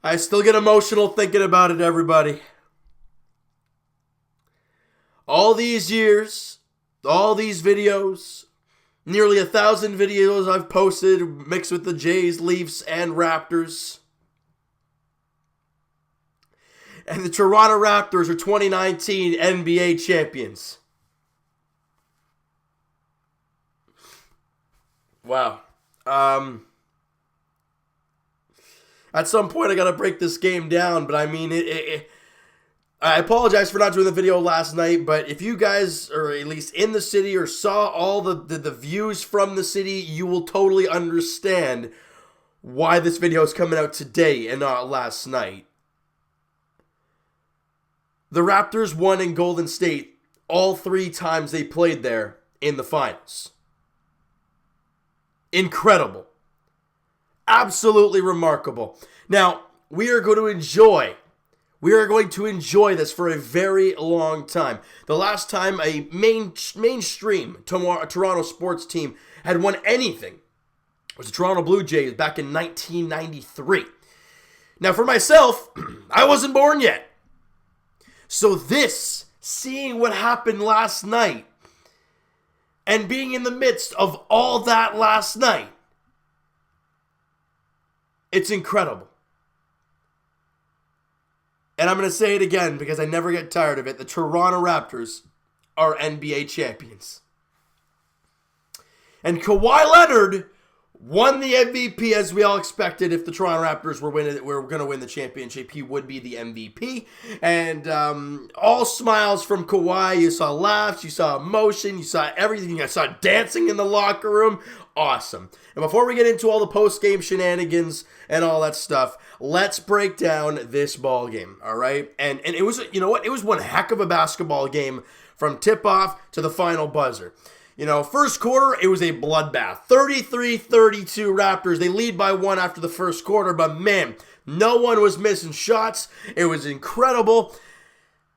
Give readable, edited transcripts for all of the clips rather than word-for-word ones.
I still get emotional thinking about it, everybody. All these years, all these videos, nearly 1,000 videos I've posted mixed with the Jays, Leafs, and Raptors. And the Toronto Raptors are 2019 NBA champions. Wow. At some point I gotta break this game down, but I mean, I apologize for not doing the video last night, but if you guys are at least in the city or saw all the views from the city, you will totally understand why this video is coming out today and not last night. The Raptors won in Golden State all 3 times they played there in the finals. Incredible. Absolutely remarkable. Now, we are going to enjoy this for a very long time. The last time a mainstream Toronto sports team had won anything was the Toronto Blue Jays back in 1993. Now, for myself, I wasn't born yet. So seeing what happened last night, and being in the midst of all that last night, it's incredible. And I'm going to say it again because I never get tired of it. The Toronto Raptors are NBA champions. And Kawhi Leonard won the MVP as we all expected. If the Toronto Raptors were going to win the championship, he would be the MVP. And all smiles from Kawhi. You saw laughs, you saw emotion, you saw everything. You saw dancing in the locker room. Awesome. And before we get into all the post-game shenanigans and all that stuff, let's break down this ball game, all right? And it was, you know what? It was one heck of a basketball game from tip-off to the final buzzer. You know, first quarter, it was a bloodbath. 33-32 Raptors. They lead by 1 after the first quarter, but man, no one was missing shots. It was incredible.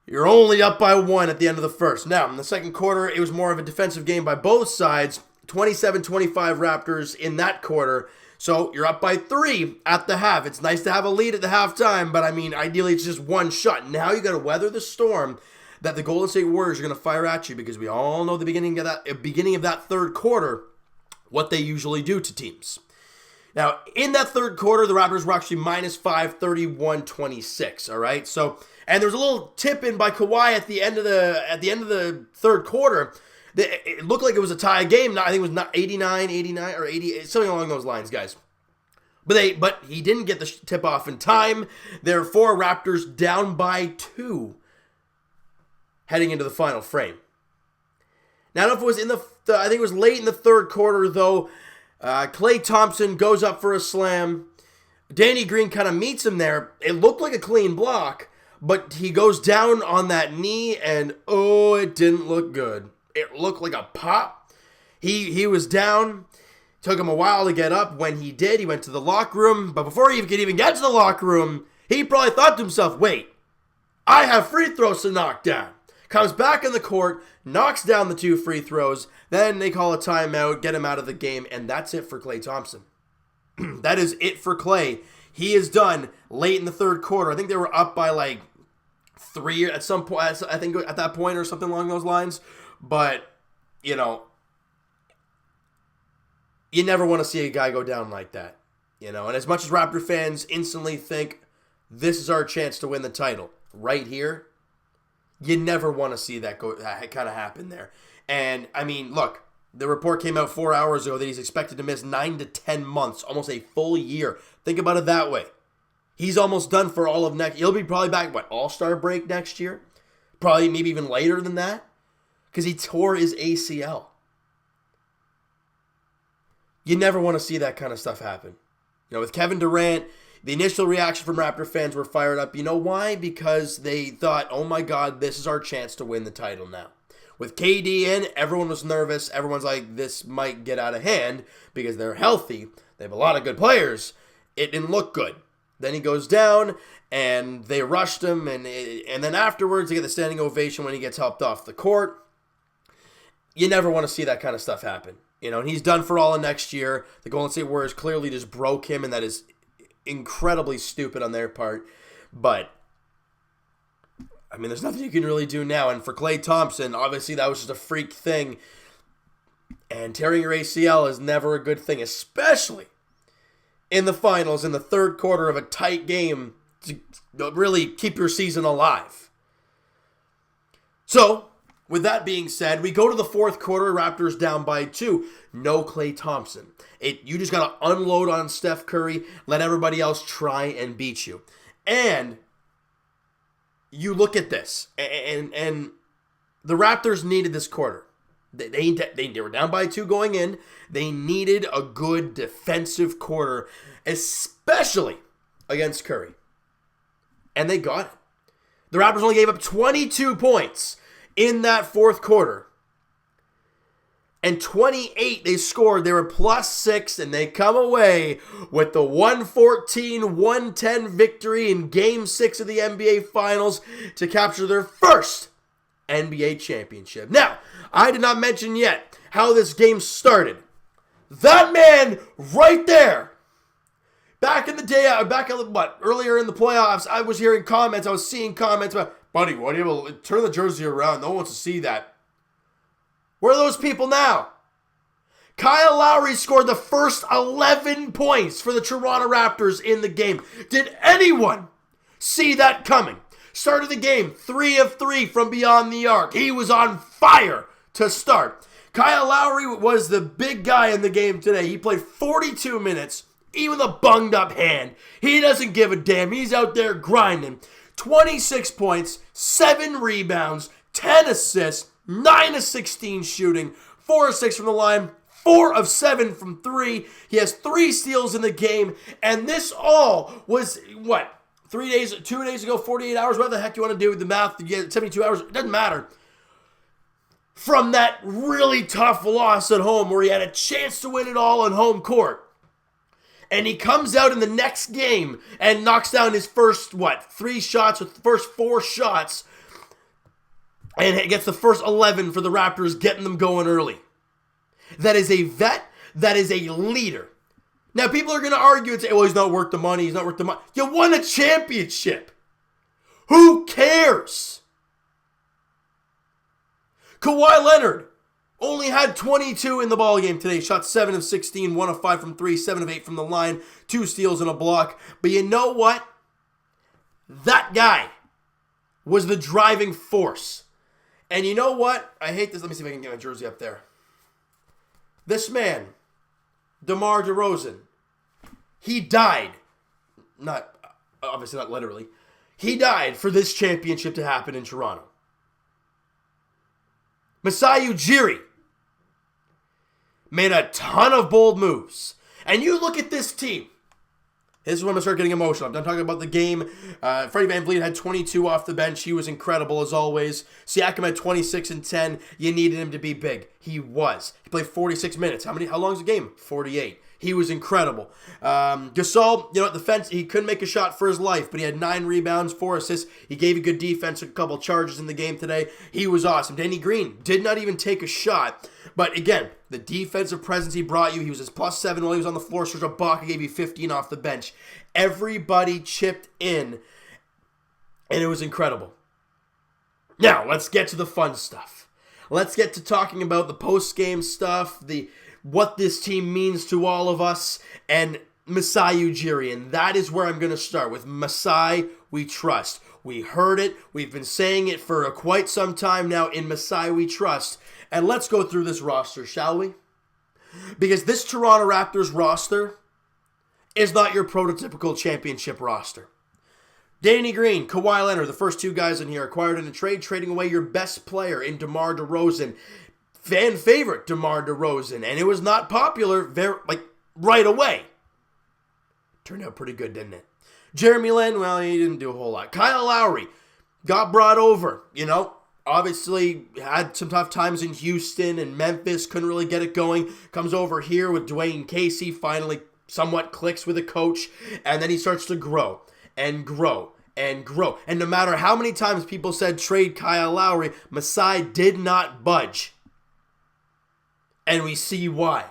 You're only up by 1 at the end of the first. Now, in the second quarter, it was more of a defensive game by both sides. 27-25 Raptors in that quarter. So you're up by 3 at the half. It's nice to have a lead at the halftime, but I mean, ideally it's just one shot. Now you got to weather the storm that the Golden State Warriors are going to fire at you, because we all know the beginning of that third quarter, what they usually do to teams. Now, in that third quarter, the Raptors were actually minus 5, 31-26, all right? So, and there was a little tip in by Kawhi at the end of the third quarter. It looked like it was a tie game. I think it was not 89 or 80, something along those lines, guys. But he didn't get the tip off in time. Therefore, Raptors down by 2 heading into the final frame. Now, I don't know if it was I think it was late in the third quarter, though. Klay Thompson goes up for a slam. Danny Green kind of meets him there. It looked like a clean block, but he goes down on that knee, and it didn't look good. It looked like a pop. He was down. Took him a while to get up. When he did, he went to the locker room. But before he could even get to the locker room, he probably thought to himself, wait, I have free throws to knock down. Comes back in the court, knocks down the 2 free throws. Then they call a timeout, get him out of the game, and that's it for Klay Thompson. That is it for Klay. He is done late in the third quarter. I think they were up by like 3 at some point. I think at that point or something along those lines. But, you know, you never want to see a guy go down like that. You know, and as much as Raptor fans instantly think this is our chance to win the title right here, you never want to see that kind of happen there. And, I mean, look, the report came out 4 hours ago that he's expected to miss 9 to 10 months, almost a full year. Think about it that way. He's almost done for all of next. He'll be probably back, All-Star break next year? Probably maybe even later than that, because he tore his ACL. You never want to see that kind of stuff happen. You know, with Kevin Durant, the initial reaction from Raptor fans were fired up. You know why? Because they thought, oh my God, this is our chance to win the title now. With KD in, everyone was nervous. Everyone's like, this might get out of hand because they're healthy. They have a lot of good players. It didn't look good. Then he goes down, and they rushed him, and then afterwards, they get the standing ovation when he gets helped off the court. You never want to see that kind of stuff happen. You know, and he's done for all of next year. The Golden State Warriors clearly just broke him, and that is incredibly stupid on their part. But, I mean, there's nothing you can really do now. And for Klay Thompson, obviously that was just a freak thing. And tearing your ACL is never a good thing, especially in the finals, in the third quarter of a tight game, to really keep your season alive. So, with that being said, we go to the fourth quarter, Raptors down by 2. No Klay Thompson. You just got to unload on Steph Curry, let everybody else try and beat you. And you look at this, and the Raptors needed this quarter. They were down by 2 going in. They needed a good defensive quarter, especially against Curry. And they got it. The Raptors only gave up 22 points in that fourth quarter. And 28 they scored. They were +6, and they come away with the 114-110 victory in Game 6 of the NBA Finals to capture their first NBA championship. Now, I did not mention yet how this game started. That man right there, back in the day, earlier in the playoffs, I was hearing comments, I was seeing comments about, buddy, why do you turn the jersey around? No one wants to see that. Where are those people now? Kyle Lowry scored the first 11 points for the Toronto Raptors in the game. Did anyone see that coming? Started the game 3 of 3 from beyond the arc. He was on fire to start. Kyle Lowry was the big guy in the game today. He played 42 minutes, even with a bunged up hand. He doesn't give a damn. He's out there grinding. 26 points, 7 rebounds, 10 assists, 9 of 16 shooting, 4 of 6 from the line, 4 of 7 from 3. He has 3 steals in the game, and this all was, 2 days ago, 48 hours, whatever the heck you want to do with the math, you get 72 hours, it doesn't matter. From that really tough loss at home where he had a chance to win it all on home court. And he comes out in the next game and knocks down his first, 3 shots, with the first 4 shots, and gets the first 11 for the Raptors, getting them going early. That is a vet. That is a leader. Now, people are going to argue and say, well, he's not worth the money. He's not worth the money. You won a championship. Who cares? Kawhi Leonard only had 22 in the ballgame today. Shot 7 of 16, 1 of 5 from 3, 7 of 8 from the line, 2 steals and a block. But you know what? That guy was the driving force. And you know what? I hate this. Let me see if I can get my jersey up there. This man, DeMar DeRozan, he died. Obviously not literally. He died for this championship to happen in Toronto. Masai Ujiri made a ton of bold moves. And you look at this team. This is when I'm going to start getting emotional. I'm done talking about the game. Freddie VanVleet had 22 off the bench. He was incredible as always. Siakam had 26 and 10. You needed him to be big. He was. He played 46 minutes. How long is the game? 48. He was incredible. Gasol, at the fence, he couldn't make a shot for his life, but he had 9 rebounds, 4 assists. He gave you good defense, a couple charges in the game today. He was awesome. Danny Green did not even take a shot. But again, the defensive presence he brought you, he was his +7 while he was on the floor. Serge Ibaka gave you 15 off the bench. Everybody chipped in, and it was incredible. Now, let's get to the fun stuff. Let's get to talking about the post-game stuff, what this team means to all of us, and Masai Ujiri. And that is where I'm going to start with Masai We Trust. We heard it. We've been saying it for quite some time now. In Masai We Trust. And let's go through this roster, shall we? Because this Toronto Raptors roster is not your prototypical championship roster. Danny Green, Kawhi Leonard, the first 2 guys in here, acquired in a trade, trading away your best player in DeMar DeRozan. Fan favorite DeMar DeRozan. And it was not popular right away. Turned out pretty good, didn't it? Jeremy Lin, well, he didn't do a whole lot. Kyle Lowry got brought over, Obviously, had some tough times in Houston and Memphis, couldn't really get it going. Comes over here with Dwayne Casey, finally somewhat clicks with a coach, and then he starts to grow and grow and grow. And no matter how many times people said trade Kyle Lowry, Masai did not budge. And we see why.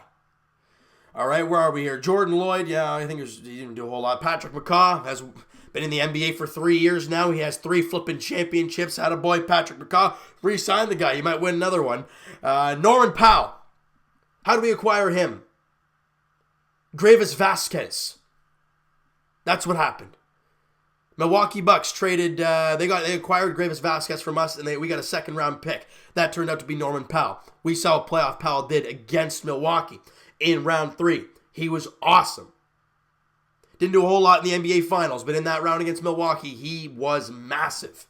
All right, where are we here? Jordan Lloyd, yeah, I think he didn't do a whole lot. Patrick McCaw has been in the NBA for 3 years now. He has 3 flipping championships. Attaboy, Patrick McCaw. Re-sign the guy. He might win another one. Norman Powell. How do we acquire him? Gravis Vasquez. That's what happened. Milwaukee Bucks traded, they acquired Gravis Vasquez from us, and we got a second-round pick. That turned out to be Norman Powell. We saw what playoff Powell did against Milwaukee in round 3. He was awesome. Didn't do a whole lot in the NBA Finals, but in that round against Milwaukee, he was massive.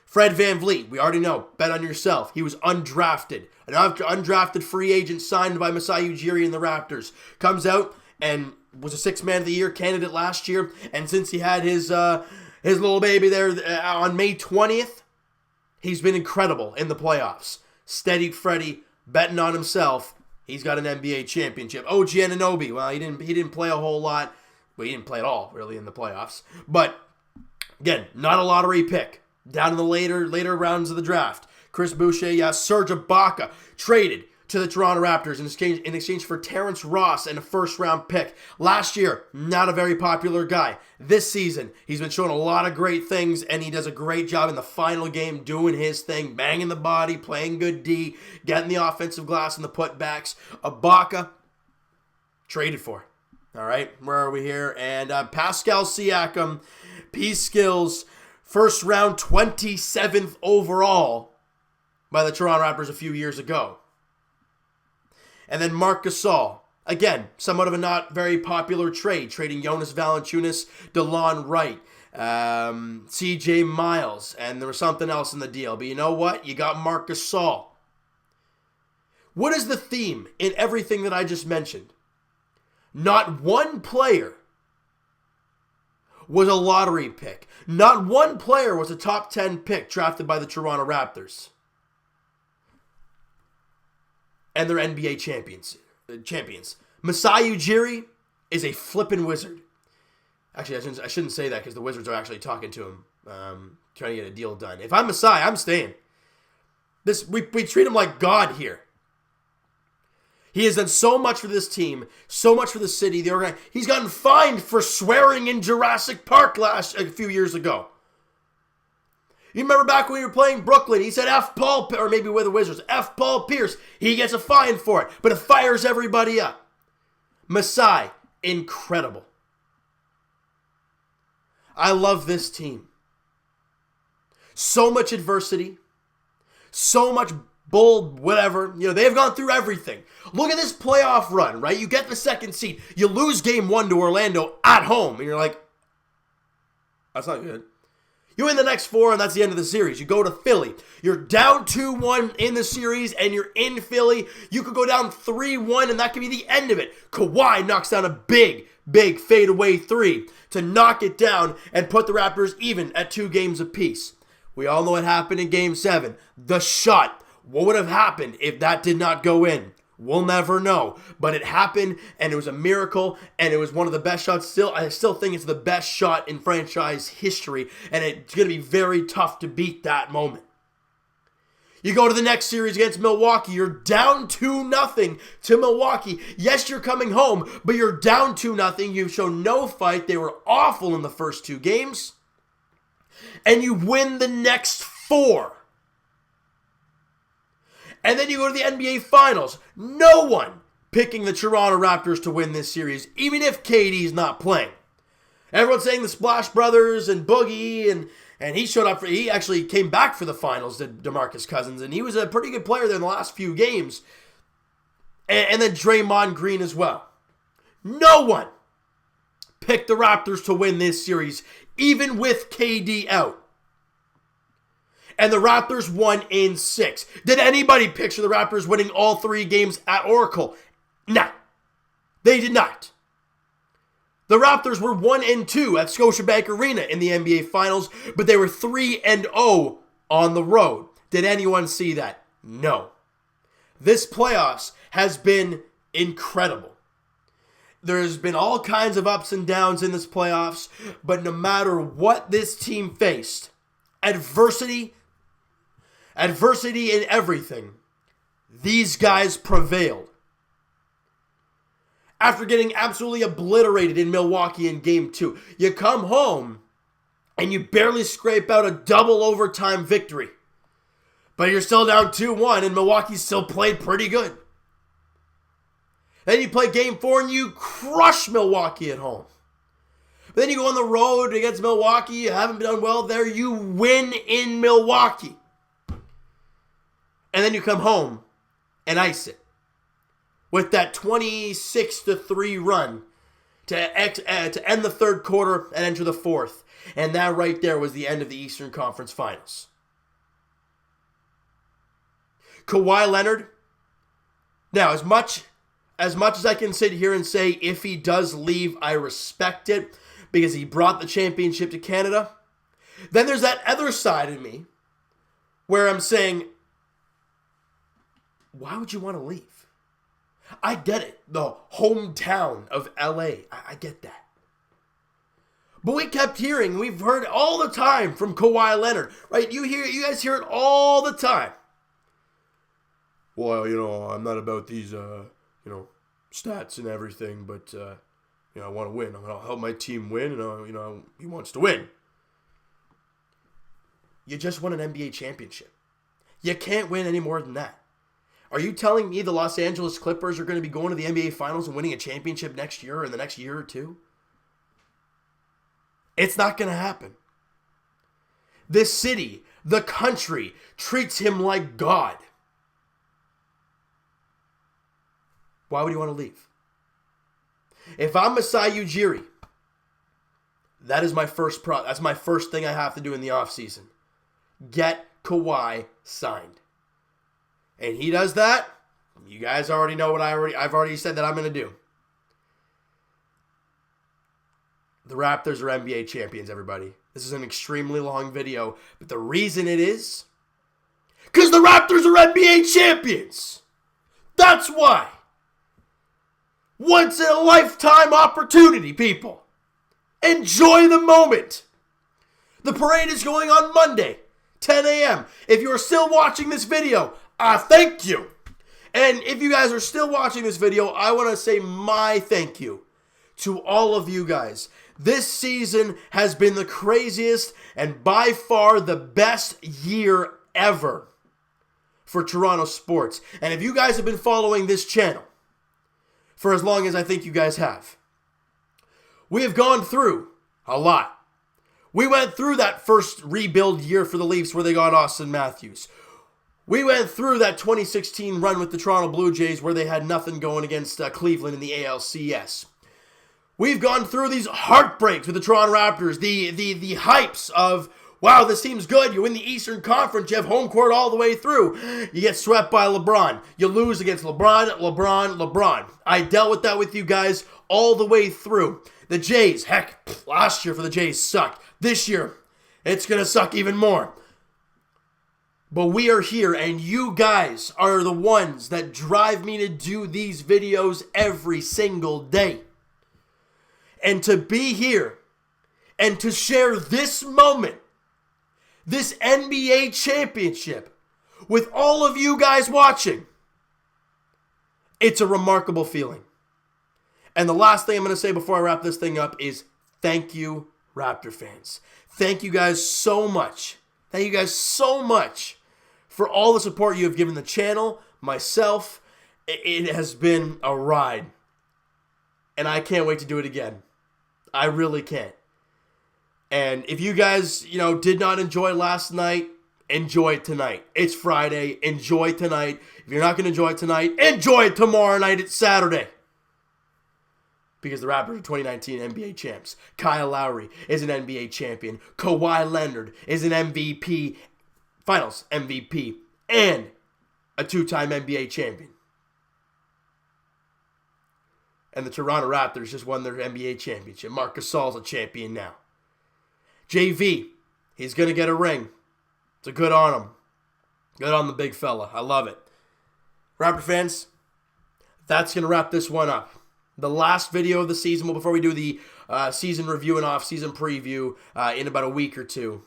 Fred VanVleet, we already know, bet on yourself. He was undrafted. An undrafted free agent signed by Masai Ujiri and the Raptors. Comes out and was a 6th man of the year candidate last year, and since he had his little baby there on May 20th, he's been incredible in the playoffs. Steady Freddie, betting on himself. He's got an NBA championship. OG Anunoby, well, he didn't play a whole lot. Well, he didn't play at all, really, in the playoffs. But, again, not a lottery pick. Down in the later rounds of the draft. Chris Boucher, Serge Ibaka, traded to the Toronto Raptors in exchange for Terrence Ross and a first-round pick. Last year, not a very popular guy. This season, he's been showing a lot of great things, and he does a great job in the final game doing his thing, banging the body, playing good D, getting the offensive glass and the putbacks. Ibaka, traded for. All right, where are we here? And Pascal Siakam, P-Skills, first round 27th overall by the Toronto Raptors a few years ago. And then Marc Gasol, again, somewhat of a not very popular trade, trading Jonas Valanciunas, DeLon Wright, CJ Miles, and there was something else in the deal. But you know what? You got Marc Gasol. What is the theme in everything that I just mentioned? Not one player was a lottery pick. Not one player was a top 10 pick drafted by the Toronto Raptors. And they're NBA champions. Masai Ujiri is a flippin' wizard. Actually, I shouldn't say that because the Wizards are actually talking to him, trying to get a deal done. If I'm Masai, I'm staying. We treat him like God here. He has done so much for this team, so much for the city, the organization. He's gotten fined for swearing in Jurassic Park a few years ago. You remember back when we were playing Brooklyn, he said F Paul, or maybe with the Wizards, F Paul Pierce. He gets a fine for it, but it fires everybody up. Masai, incredible. I love this team. So much adversity, so much bold, whatever. They've gone through everything. Look at this playoff run, right? You get the 2nd seed. You lose game 1 to Orlando at home, and you're like, that's not good. You win the next 4, and that's the end of the series. You go to Philly. You're down 2-1 in the series, and you're in Philly. You could go down 3-1, and that could be the end of it. Kawhi knocks down a big fadeaway 3 to knock it down and put the Raptors even at 2 games apiece. We all know what happened in Game 7. The shot. What would have happened if that did not go in? We'll never know. But it happened, and it was a miracle, and it was one of the best shots. I still think it's the best shot in franchise history, and it's going to be very tough to beat that moment. You go to the next series against Milwaukee. You're down 2-0 to Milwaukee. Yes, you're coming home, but you're down 2-0. You've shown no fight. They were awful in the first 2 games. And you win the next 4. And then you go to the NBA Finals. No one picking the Toronto Raptors to win this series, even if KD's not playing. Everyone's saying the Splash Brothers and Boogie, and he showed up he actually came back for the finals, did DeMarcus Cousins, and he was a pretty good player there in the last few games. And then Draymond Green as well. No one picked the Raptors to win this series, even with KD out. And the Raptors won in 6. Did anybody picture the Raptors winning all 3 games at Oracle? No. They did not. The Raptors were 1-2 at Scotiabank Arena in the NBA Finals, but they were 3-0 on the road. Did anyone see that? No. This playoffs has been incredible. There's been all kinds of ups and downs in this playoffs, but no matter what this team faced, adversity in everything, these guys prevailed. after getting absolutely obliterated in Milwaukee in Game 2. You come home and you barely scrape out a double overtime victory. But you're still down 2-1 and Milwaukee still played pretty good. Then you play Game 4 and you crush Milwaukee at home. But then you go on the road against Milwaukee. You haven't done well there. You win in Milwaukee. And then you come home and ice it with that 26-3 run to end the third quarter and enter the fourth. And that right there was the end of the Eastern Conference Finals. Kawhi Leonard. Now, as much as I can sit here and say if he does leave, I respect it because he brought the championship to Canada. Then there's that other side of me where I'm saying, why would you want to leave? I get it. The hometown of LA. I get that. But we kept hearing, we've heard all the time from Kawhi Leonard, right? You guys hear it all the time. Well, I'm not about these, stats and everything, but, I want to win. I'm going to help my team win, and, he wants to win. You just won an NBA championship. You can't win any more than that. Are you telling me the Los Angeles Clippers are going to be going to the NBA Finals and winning a championship next year or in the next year or two? It's not going to happen. This city, the country, treats him like God. Why would you want to leave? If I'm Masai Ujiri, that's my first thing I have to do in the offseason. Get Kawhi signed. And he does that, you guys already know what I've already said that I'm going to do. The Raptors are NBA champions, everybody. This is an extremely long video, but the reason it is because the Raptors are NBA champions. That's why. Once in a lifetime opportunity, people. Enjoy the moment. The parade is going on Monday, 10 a.m. If you're still watching this video, thank you. And if you guys are still watching this video, I want to say my thank you to all of you guys. This season has been the craziest and by far the best year ever for Toronto sports. And if you guys have been following this channel for as long as I think you guys have, we have gone through a lot. We went through that first rebuild year for the Leafs where they got Austin Matthews. We went through that 2016 run with the Toronto Blue Jays where they had nothing going against Cleveland in the ALCS. We've gone through these heartbreaks with the Toronto Raptors, the hypes of, wow, this team's good. You win the Eastern Conference. You have home court all the way through. You get swept by LeBron. You lose against LeBron. I dealt with that with you guys all the way through. The Jays, heck, last year for the Jays sucked. This year, it's going to suck even more. But we are here, and you guys are the ones that drive me to do these videos every single day. And to be here and to share this moment, this NBA championship, with all of you guys watching, it's a remarkable feeling. And the last thing I'm going to say before I wrap this thing up is thank you, Raptor fans. Thank you guys so much. Thank you guys so much for all the support you have given the channel, myself. It has been a ride. And I can't wait to do it again. I really can't. And if you guys, did not enjoy last night, enjoy it tonight. It's Friday. Enjoy tonight. If you're not going to enjoy it tonight, enjoy it tomorrow night. It's Saturday. Because the Raptors are 2019 NBA champs. Kyle Lowry is an NBA champion. Kawhi Leonard is an MVP, Finals MVP, and a two-time NBA champion. And the Toronto Raptors just won their NBA championship. Marc Gasol's a champion now. JV, he's going to get a ring. It's a good on him. Good on the big fella. I love it. Raptor fans, that's going to wrap this one up. The last video of the season before we do the season review and off-season preview in about a week or two.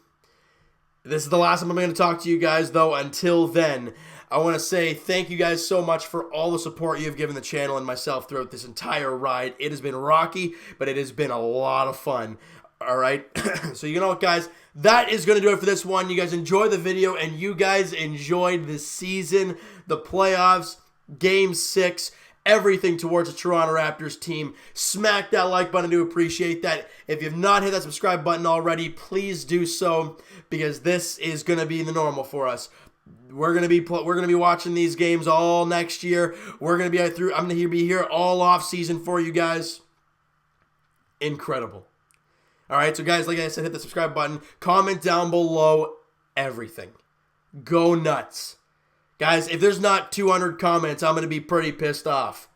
This is the last time I'm going to talk to you guys, though. Until then, I want to say thank you guys so much for all the support you have given the channel and myself throughout this entire ride. It has been rocky, but it has been a lot of fun. All right, so you know what, guys? That is going to do it for this one. You guys enjoy the video, and you guys enjoyed the season, the playoffs, Game 6, everything towards the Toronto Raptors team. Smack that like button. I do appreciate that. If you've not hit that subscribe button already, please do so, because this is going to be the normal for us. We're gonna be watching these games all next year. We're gonna be through. I'm gonna be here all off season for you guys. Incredible. All right, so guys, like I said, hit the subscribe button. Comment down below everything. Go nuts, guys. If there's not 200 comments, I'm gonna be pretty pissed off,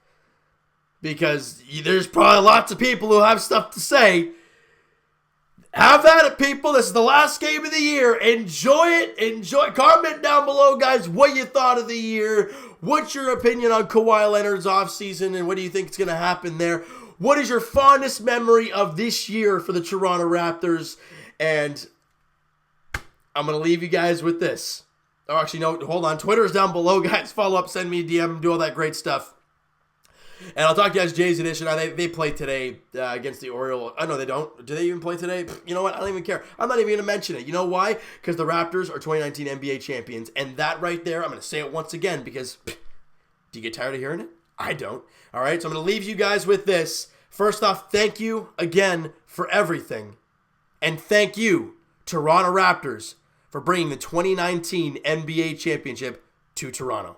because there's probably lots of people who have stuff to say. Have at it, people. This is the last game of the year. Enjoy it. Enjoy. Comment down below, guys, what you thought of the year. What's your opinion on Kawhi Leonard's offseason, and what do you think is going to happen there? What is your fondest memory of this year for the Toronto Raptors? And I'm going to leave you guys with this. Oh, actually, no, hold on. Twitter's down below, guys. Follow up, send me a DM, do all that great stuff. And I'll talk to you guys, Jay's Edition. They play today against the Orioles. Oh, no, they don't. Do they even play today? You know what? I don't even care. I'm not even going to mention it. You know why? Because the Raptors are 2019 NBA champions. And that right there, I'm going to say it once again, because do you get tired of hearing it? I don't. All right, so I'm going to leave you guys with this. First off, thank you again for everything. And thank you, Toronto Raptors, for bringing the 2019 NBA championship to Toronto.